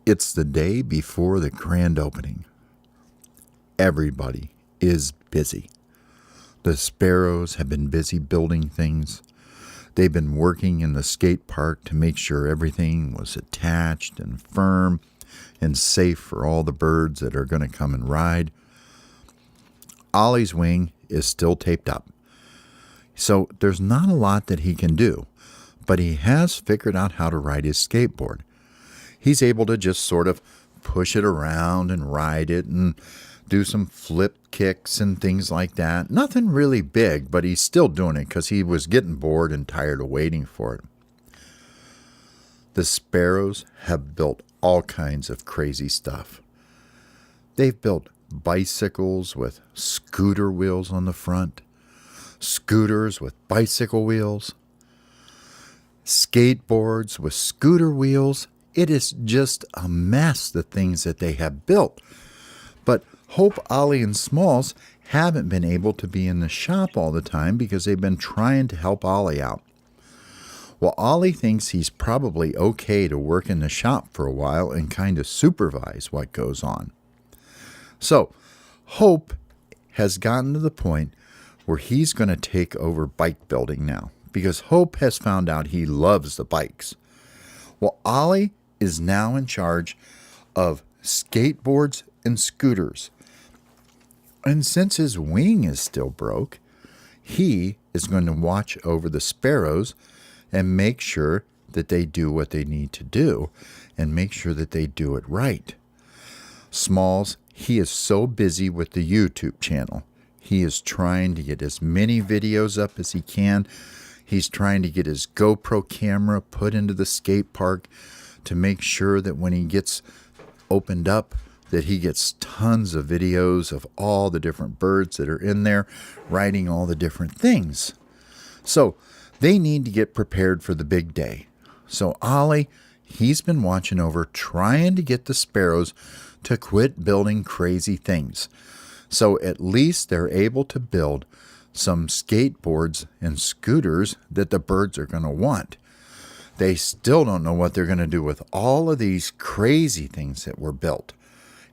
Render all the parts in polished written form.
It's the day before the grand opening. Everybody is busy. The sparrows have been busy building things. They've been working in the skate park to make sure everything was attached and firm and safe for all the birds that are going to come and ride. Ollie's wing is still taped up, so there's not a lot that he can do, but he has figured out how to ride his skateboard. He's able to just sort of push it around and ride it and do some flip kicks and things like that. Nothing really big, but he's still doing it because he was getting bored and tired of waiting for it. The sparrows have built all kinds of crazy stuff. They've built bicycles with scooter wheels on the front, scooters with bicycle wheels, skateboards with scooter wheels. It is just a mess, the things that they have built. But Hope, Ollie, and Smalls haven't been able to be in the shop all the time because they've been trying to help Ollie out. Well, Ollie thinks he's probably okay to work in the shop for a while and kind of supervise what goes on. So, Hope has gotten to the point where he's going to take over bike building now because Hope has found out he loves the bikes. Well, Ollie is now in charge of skateboards and scooters. And since his wing is still broke, he is going to watch over the sparrows and make sure that they do what they need to do and make sure that they do it right. Smalls, he is so busy with the YouTube channel. He is trying to get as many videos up as he can. He's trying to get his GoPro camera put into the skate park to make sure that when he gets opened up, that he gets tons of videos of all the different birds that are in there, riding all the different things. So they need to get prepared for the big day. So Ollie, he's been watching over, trying to get the sparrows to quit building crazy things. So at least they're able to build some skateboards and scooters that the birds are going to want. They still don't know what they're going to do with all of these crazy things that were built.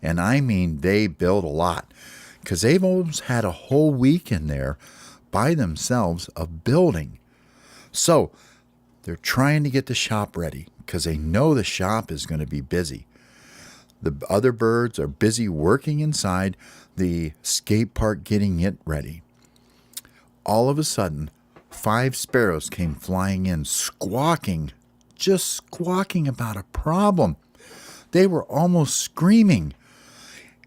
And I mean, they built a lot because they've almost had a whole week in there by themselves of building. So they're trying to get the shop ready because they know the shop is going to be busy. The other birds are busy working inside the skate park getting it ready. All of a sudden, 5 sparrows came flying in, squawking, just squawking about a problem. They were almost screaming.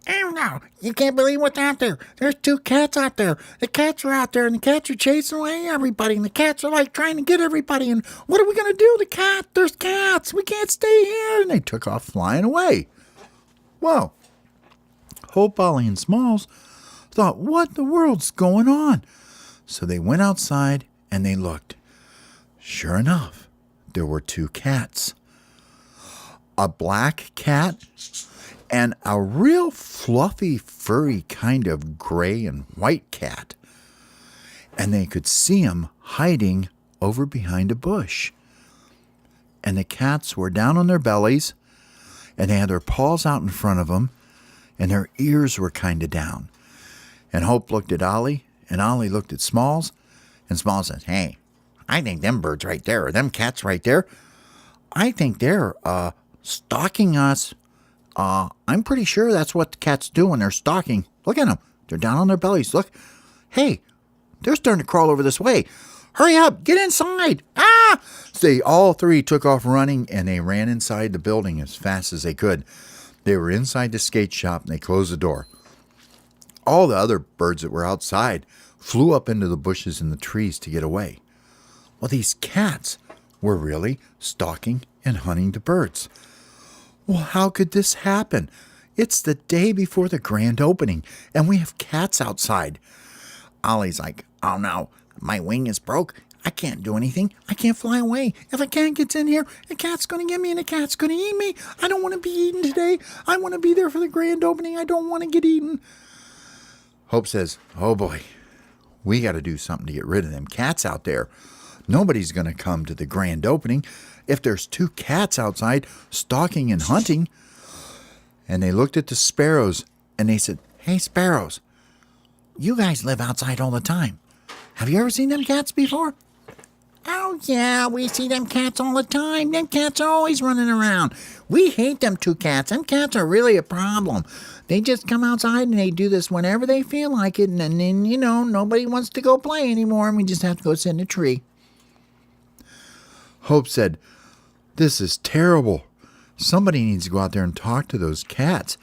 Oh no, you can't believe what's out there. There's 2 cats out there. The cats are out there and the cats are chasing away everybody and the cats are like trying to get everybody and what are we going to do? There's cats. We can't stay here. And they took off flying away. Well, Hope, Ollie, and Smalls thought, what the world's going on? So they went outside and they looked. Sure enough, there were 2 cats. A black cat and a real fluffy, furry kind of gray and white cat. And they could see him hiding over behind a bush. And the cats were down on their bellies, and they had their paws out in front of them, and their ears were kind of down. And Hope looked at Ollie, and Ollie looked at Smalls, and Smalls said, "Hey, I think them birds right there, or them cats right there, I think they're stalking us. I'm pretty sure that's what the cats do when they're stalking. Look at them. They're down on their bellies. Look. Hey, they're starting to crawl over this way. Hurry up. Get inside. Ah!" So they all 3 took off running, and they ran inside the building as fast as they could. They were inside the skate shop, and they closed the door. All the other birds that were outside flew up into the bushes and the trees to get away. Well, these cats were really stalking and hunting the birds. Well, how could this happen? It's the day before the grand opening, and we have cats outside. Ollie's like, "Oh no, my wing is broke. I can't do anything. I can't fly away. If a cat gets in here, a cat's going to get me and a cat's going to eat me. I don't want to be eaten today. I want to be there for the grand opening. I don't want to get eaten." Hope says, "Oh boy, we got to do something to get rid of them cats out there. Nobody's going to come to the grand opening if there's 2 cats outside stalking and hunting. And they looked at the sparrows and they said, Hey, sparrows, you guys live outside all the time. Have you ever seen them cats before? Oh, yeah, we see them cats all the time. Them cats are always running around. We hate them two cats. Them cats are really a problem. They just come outside and they do this whenever they feel like it. And then, nobody wants to go play anymore. And we just have to go sit in a tree. Hope said, this is terrible. Somebody needs to go out there and talk to those cats.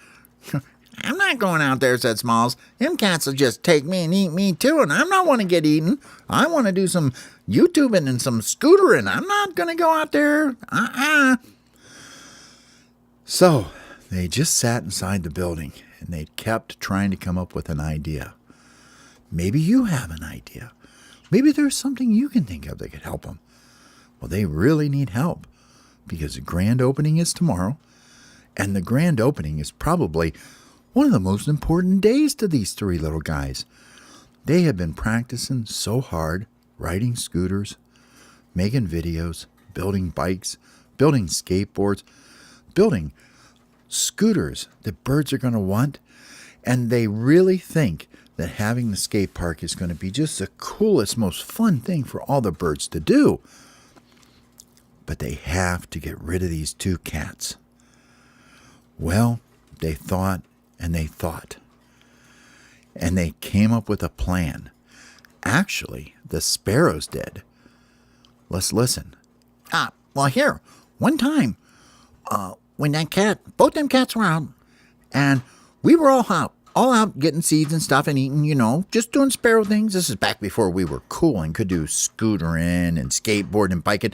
I'm not going out there, said Smalls. Them cats will just take me and eat me too, and I'm not want to get eaten. I want to do some YouTubing and some scootering. I'm not going to go out there. So they just sat inside the building and they kept trying to come up with an idea. Maybe you have an idea. Maybe there's something you can think of that could help them. Well, they really need help because the grand opening is tomorrow, and the grand opening is probably one of the most important days to these three little guys. They have been practicing so hard, riding scooters, making videos, building bikes, building skateboards, building scooters that birds are going to want, and they really think that having the skate park is going to be just the coolest, most fun thing for all the birds to do. But they have to get rid of these two cats. Well, they thought and they thought. And they came up with a plan. Actually, the sparrows did. Let's listen. Well, here, one time, when both them cats were out, and we were all out getting seeds and stuff and eating, just doing sparrow things. This is back before we were cool and could do scootering and skateboarding and biking.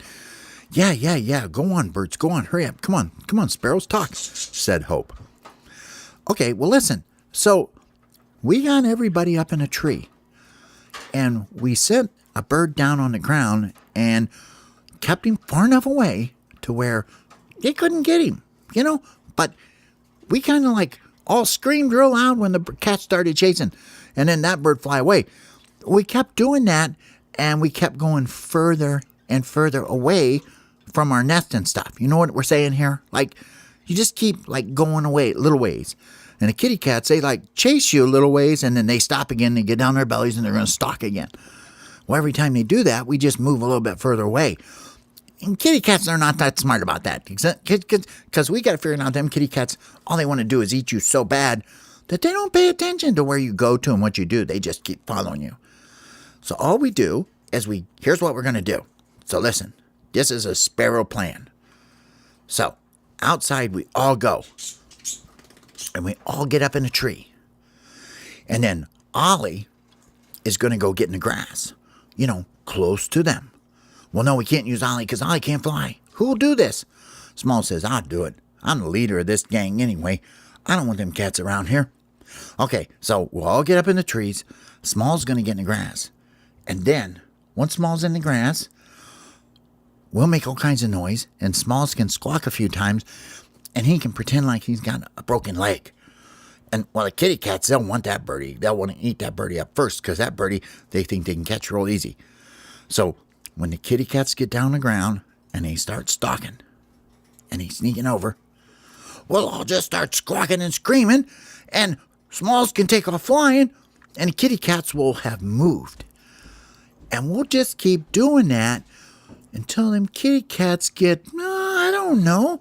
Yeah. Go on, birds. Go on. Hurry up. Come on, sparrows. Talk, said Hope. Okay, well, listen. So we got everybody up in a tree, and we set a bird down on the ground and kept him far enough away to where they couldn't get him, But we kind of all screamed real loud when the cat started chasing, and then that bird fly away. We kept doing that, and we kept going further and further away from our nest and stuff. You know what we're saying here? You just keep going away little ways. And the kitty cats, they chase you a little ways and then they stop again. They get down their bellies and they're going to stalk again. Well, every time they do that, we just move a little bit further away. And kitty cats are not that smart about that. Because we got to figure out them kitty cats, all they want to do is eat you so bad that they don't pay attention to where you go to and what you do. They just keep following you. So all we do is here's what we're going to do. So listen, this is a sparrow plan. So outside we all go. And we all get up in a tree. And then Ollie is going to go get in the grass, close to them. Well, no, we can't use Ollie because Ollie can't fly. Who'll do this? Small says, I'll do it. I'm the leader of this gang anyway. I don't want them cats around here. Okay, so we'll all get up in the trees. Small's going to get in the grass. And then, once Small's in the grass, we'll make all kinds of noise, and Smalls can squawk a few times, and he can pretend like he's got a broken leg. And, the kitty cats, they'll want that birdie. They'll want to eat that birdie up first, because that birdie, they think they can catch real easy. So, when the kitty cats get down the ground, and they start stalking, and he's sneaking over, we'll all just start squawking and screaming, and Smalls can take off flying, and the kitty cats will have moved. And we'll just keep doing that until them kitty cats get, I don't know,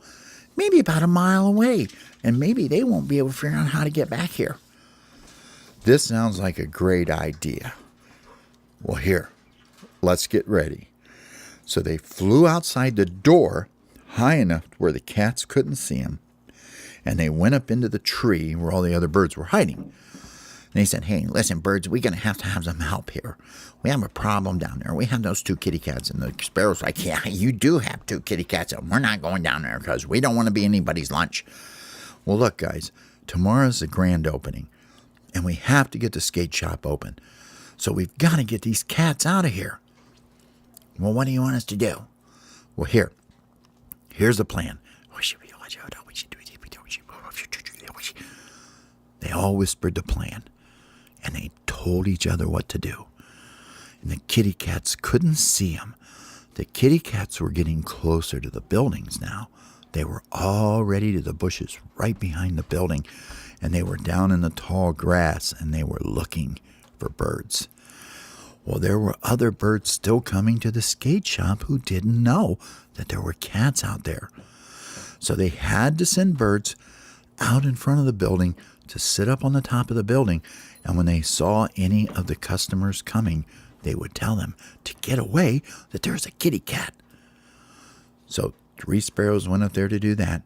maybe about a mile away. And maybe they won't be able to figure out how to get back here. This sounds like a great idea. Well, here, let's get ready. So they flew outside the door high enough where the cats couldn't see them. And they went up into the tree where all the other birds were hiding. And they said, hey, listen, birds, we're going to have some help here. We have a problem down there. We have those two kitty cats. And the sparrow's like, yeah, you do have two kitty cats. And we're not going down there because we don't want to be anybody's lunch. Well, look, guys, tomorrow's the grand opening. And we have to get the skate shop open. So we've got to get these cats out of here. Well, what do you want us to do? Well, here's the plan. They all whispered the plan. And they told each other what to do. And the kitty cats couldn't see them. The kitty cats were getting closer to the buildings now. They were already to the bushes right behind the building, and they were down in the tall grass, and they were looking for birds. Well, there were other birds still coming to the skate shop who didn't know that there were cats out there. So they had to send birds out in front of the building to sit up on the top of the building, and when they saw any of the customers coming, they would tell them to get away, that there's a kitty cat. So 3 sparrows went up there to do that,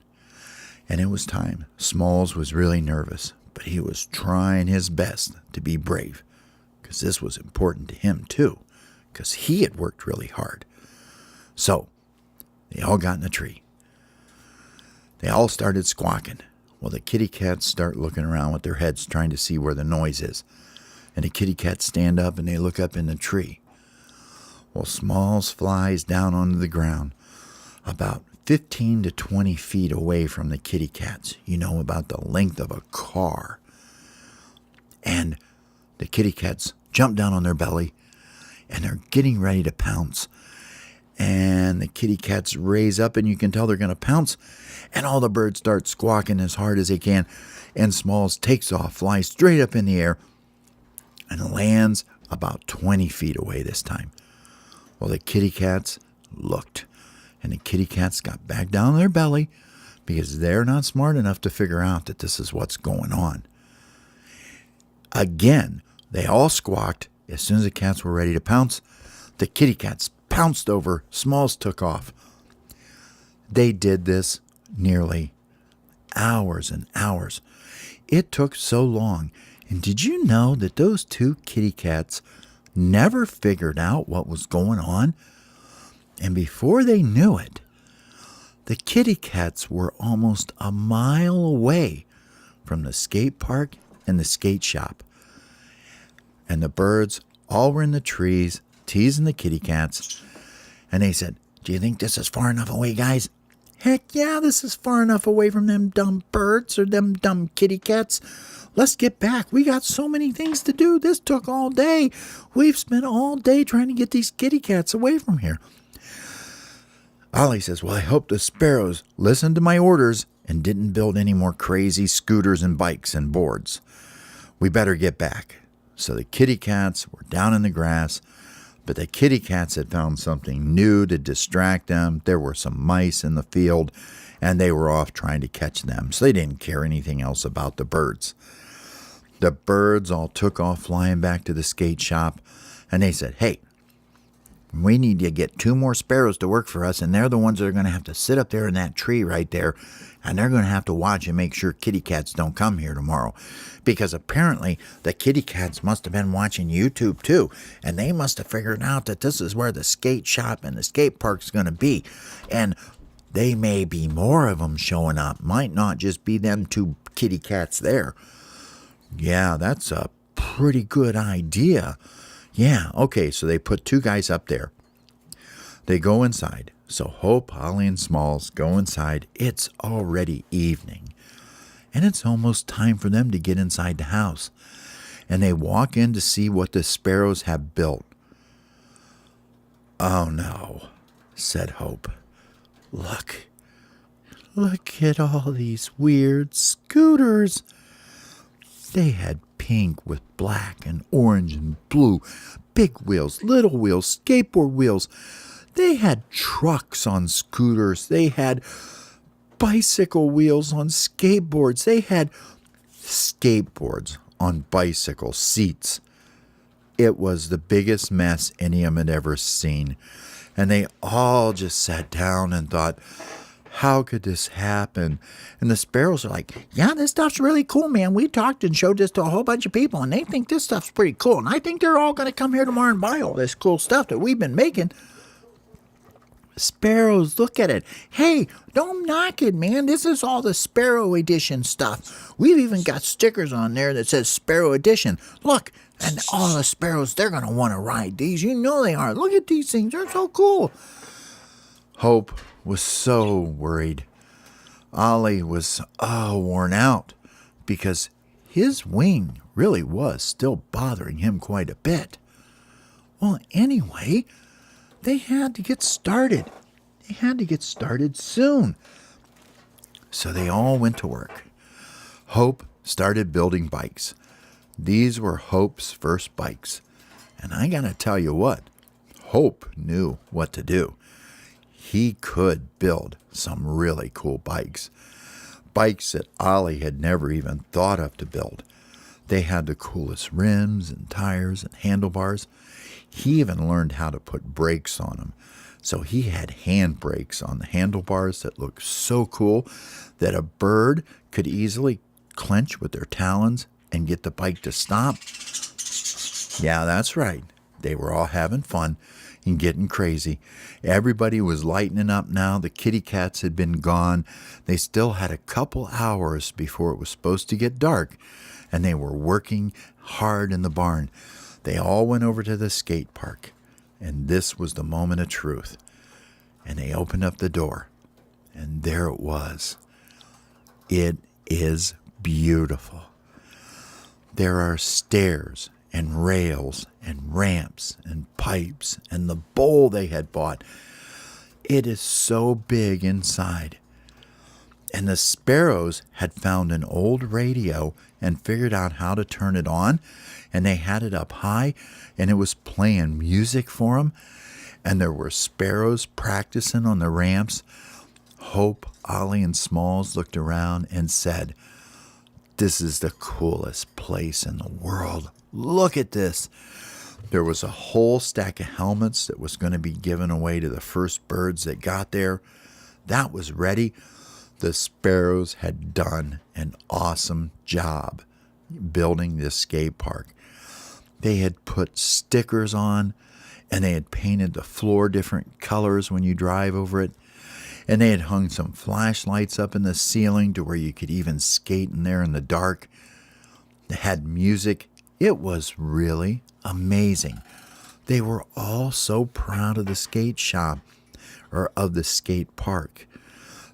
and it was time. Smalls was really nervous, but he was trying his best to be brave, because this was important to him too, because he had worked really hard. So they all got in the tree. They all started squawking. Well, the kitty cats start looking around with their heads trying to see where the noise is. And the kitty cats stand up and they look up in the tree. Well, Smalls flies down onto the ground about 15 to 20 feet away from the kitty cats. You know, about the length of a car. And the kitty cats jump down on their belly and they're getting ready to pounce. And the kitty cats raise up and you can tell they're going to pounce. And all the birds start squawking as hard as they can. And Smalls takes off, flies straight up in the air, and lands about 20 feet away this time. Well, the kitty cats looked. And the kitty cats got back down on their belly because they're not smart enough to figure out that this is what's going on. Again, they all squawked. As soon as the cats were ready to pounce, the kitty cats pounced over. Smalls took off. They did this nearly hours and hours. It took so long. And did you know that those 2 kitty cats never figured out what was going on? And before they knew it, the kitty cats were almost a mile away from the skate park and the skate shop. And the birds all were in the trees teasing the kitty cats. And they said, "Do you think this is far enough away, guys?" "Heck yeah, this is far enough away from them dumb birds or them dumb kitty cats. Let's get back. We got so many things to do. This took all day. We've spent all day trying to get these kitty cats away from here." Ollie says, "Well, I hope the sparrows listened to my orders and didn't build any more crazy scooters and bikes and boards. We better get back." So the kitty cats were down in the grass, but the kitty cats had found something new to distract them. There were some mice in the field, and they were off trying to catch them, so they didn't care anything else about the birds. The birds all took off flying back to the skate shop, and they said, "Hey, we need to get 2 more sparrows to work for us, and they're the ones that are going to have to sit up there in that tree right there, and they're going to have to watch and make sure kitty cats don't come here tomorrow. Because apparently the kitty cats must have been watching YouTube too, and they must have figured out that this is where the skate shop and the skate park's going to be. And they may be more of them showing up. Might not just be them 2 kitty cats there." "Yeah, that's a pretty good idea." "Yeah, okay," so they put 2 guys up there. They go inside. So Hope, Ollie, and Smalls go inside. It's already evening. And it's almost time for them to get inside the house. And they walk in to see what the sparrows have built. "Oh no," said Hope. Look at all these weird scooters." They had pink with black and orange and blue, big wheels, little wheels, skateboard wheels. They had trucks on scooters. They had bicycle wheels on skateboards. They had skateboards on bicycle seats. It was the biggest mess any of them had ever seen. And they all just sat down and thought, how could this happen? And the sparrows are like, "Yeah, this stuff's really cool, man. We talked and showed this to a whole bunch of people, and they think this stuff's pretty cool. And I think they're all going to come here tomorrow and buy all this cool stuff that we've been making." Sparrows, look at it. "Hey, don't knock it, man. This is all the Sparrow Edition stuff. We've even got stickers on there that says Sparrow Edition. Look, and all the sparrows, they're going to want to ride these. You know they are. Look at these things. They're so cool." Hope was so worried. Ollie was worn out because his wing really was still bothering him quite a bit. Well, anyway, they had to get started. They had to get started soon. So they all went to work. Hope started building bikes. These were Hope's first bikes. And I gotta tell you what, Hope knew what to do. He could build some really cool bikes. Bikes that Ollie had never even thought of to build. They had the coolest rims and tires and handlebars. He even learned how to put brakes on them. So he had hand brakes on the handlebars that looked so cool that a bird could easily clench with their talons and get the bike to stop. Yeah, that's right. They were all having fun and getting crazy. Everybody was lightening up now. The kitty cats had been gone. They still had a couple hours before it was supposed to get dark, and they were working hard in the barn. They all went over to the skate park, and this was the moment of truth. And they opened up the door, and there it was. It is beautiful. There are stairs and rails and ramps and pipes and the bowl they had bought. It is so big inside. And the sparrows had found an old radio and figured out how to turn it on, and they had it up high, and it was playing music for them, and there were sparrows practicing on the ramps. Hope, Ollie, and Smalls looked around and said, "This is the coolest place in the world. Look at this." There was a whole stack of helmets that was going to be given away to the first birds that got there. That was ready. The sparrows had done an awesome job building this skate park. They had put stickers on, and they had painted the floor different colors when you drive over it. And they had hung some flashlights up in the ceiling to where you could even skate in there in the dark. They had music. It was really amazing. They were all so proud of the skate shop, or of the skate park.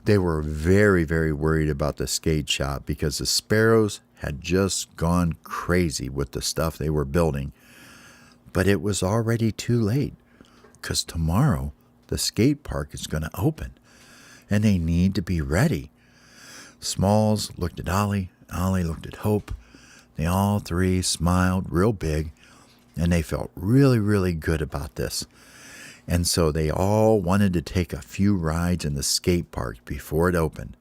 They were very, very worried about the skate shop because the sparrows had just gone crazy with the stuff they were building. But it was already too late, because tomorrow the skate park is going to open, and they need to be ready. Smalls looked at Ollie. Ollie looked at Hope. They all three smiled real big, and they felt really, really good about this. And so they all wanted to take a few rides in the skate park before it opened.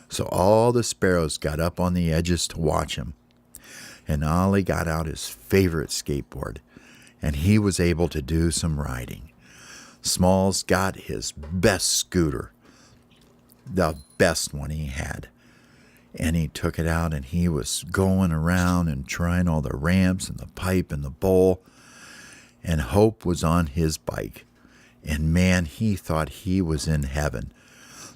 So all the sparrows got up on the edges to watch him. And Ollie got out his favorite skateboard, and he was able to do some riding. Smalls got his best scooter, the best one he had. And he took it out, and he was going around and trying all the ramps and the pipe and the bowl. And Hope was on his bike. And man, he thought he was in heaven.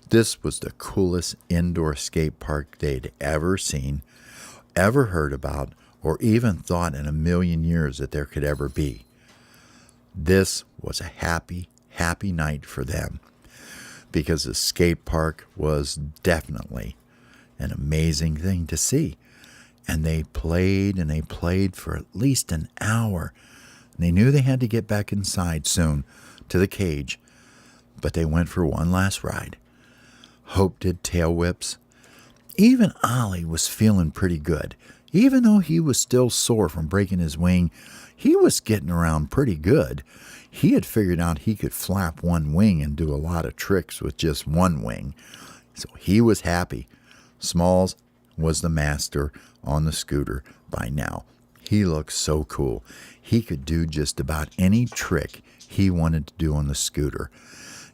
This was the coolest indoor skate park they'd ever seen, ever heard about, or even thought in a million years that there could ever be. This was a happy, happy night for them, because the skate park was definitely an amazing thing to see. And they played and they played for at least an hour. They knew they had to get back inside soon to the cage, but they went for one last ride. Hope did tail whips. Even Ollie was feeling pretty good. Even though he was still sore from breaking his wing, he was getting around pretty good. He had figured out he could flap one wing and do a lot of tricks with just one wing. So he was happy. Smalls was the master on the scooter by now. He looked so cool. He could do just about any trick he wanted to do on the scooter.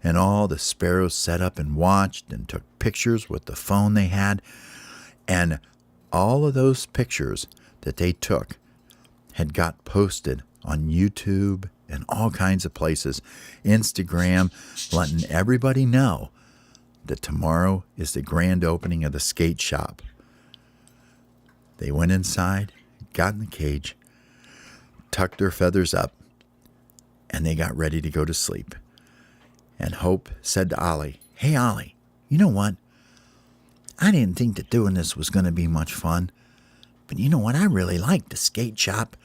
And all the sparrows sat up and watched and took pictures with the phone they had. And all of those pictures that they took had got posted on YouTube and all kinds of places, Instagram, letting everybody know that tomorrow is the grand opening of the skate shop. They went inside, got in the cage, tucked their feathers up, and they got ready to go to sleep. And Hope said to Ollie, "Hey, Ollie, you know what? I didn't think that doing this was going to be much fun. But you know what? I really like the skate shop.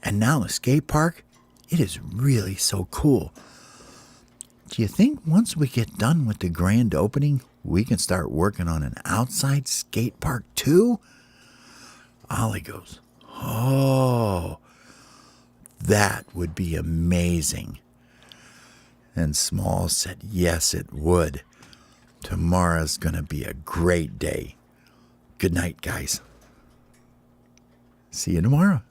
And now the skate park, it is really so cool. Do you think once we get done with the grand opening, we can start working on an outside skate park too? Ollie goes, oh, that would be amazing. And Smalls said, yes, it would. Tomorrow's going to be a great day. Good night, guys. See you tomorrow.